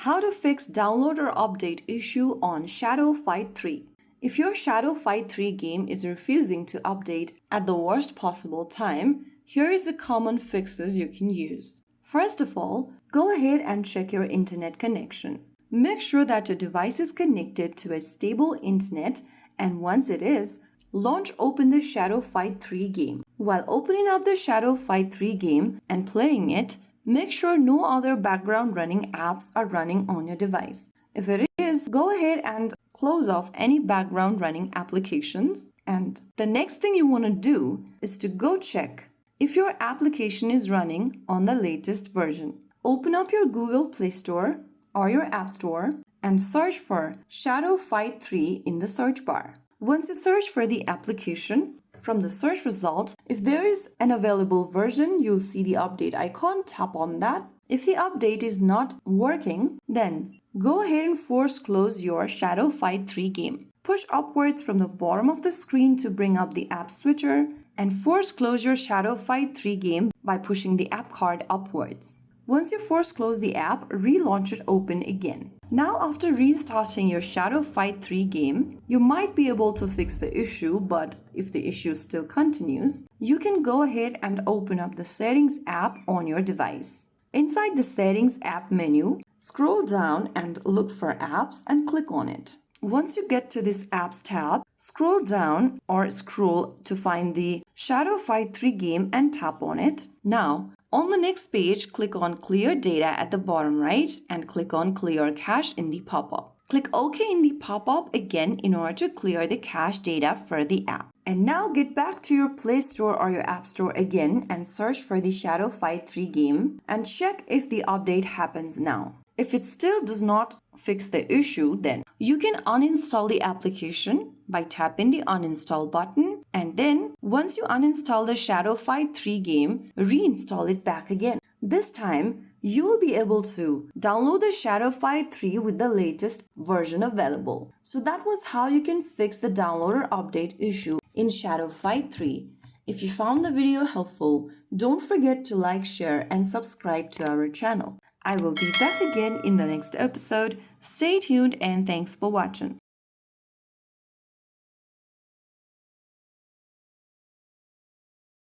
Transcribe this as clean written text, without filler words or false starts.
How to fix download or update issue on Shadow Fight 3. If your Shadow Fight 3 game is refusing to update at the worst possible time, here is the common fixes you can use. First of all, go ahead and check your internet connection. Make sure that your device is connected to a stable internet, and once it is, open the Shadow Fight 3 game. While opening up the Shadow Fight 3 game and playing it, make sure no other background running apps are running on your device. If it is, go ahead and close off any background running applications. And the next thing you want to do is to go check if your application is running on the latest version. Open up your Google Play Store or your App Store and search for Shadow Fight 3 in the search bar. Once you search for the application, from the search result, if there is an available version, you'll see the update icon. Tap on that. If the update is not working, then go ahead and force close your Shadow Fight 3 game. Push upwards from the bottom of the screen to bring up the app switcher and force close your Shadow Fight 3 game by pushing the app card upwards. Once you force close the app, relaunch it open again. Now after restarting your Shadow Fight 3 game, you might be able to fix the issue, but if the issue still continues, you can go ahead and open up the Settings app on your device. Inside the Settings app menu, scroll down and look for Apps and click on it. Once you get to this Apps tab, scroll down or scroll to find the Shadow Fight 3 game and tap on it. Now, on the next page, click on Clear Data at the bottom right and click on Clear Cache in the pop-up. Click OK in the pop-up again in order to clear the cache data for the app. And now get back to your Play Store or your App Store again and search for the Shadow Fight 3 game and check if the update happens now. If it still does not fix the issue, then you can uninstall the application by tapping the uninstall button, and then once you uninstall the Shadow Fight 3 game, reinstall it back again. This time, you will be able to download the Shadow Fight 3 with the latest version available. So that was how you can fix the download or update issue in Shadow Fight 3. If you found the video helpful, don't forget to like, share, and subscribe to our channel. I will be back again in the next episode. Stay tuned and thanks for watching.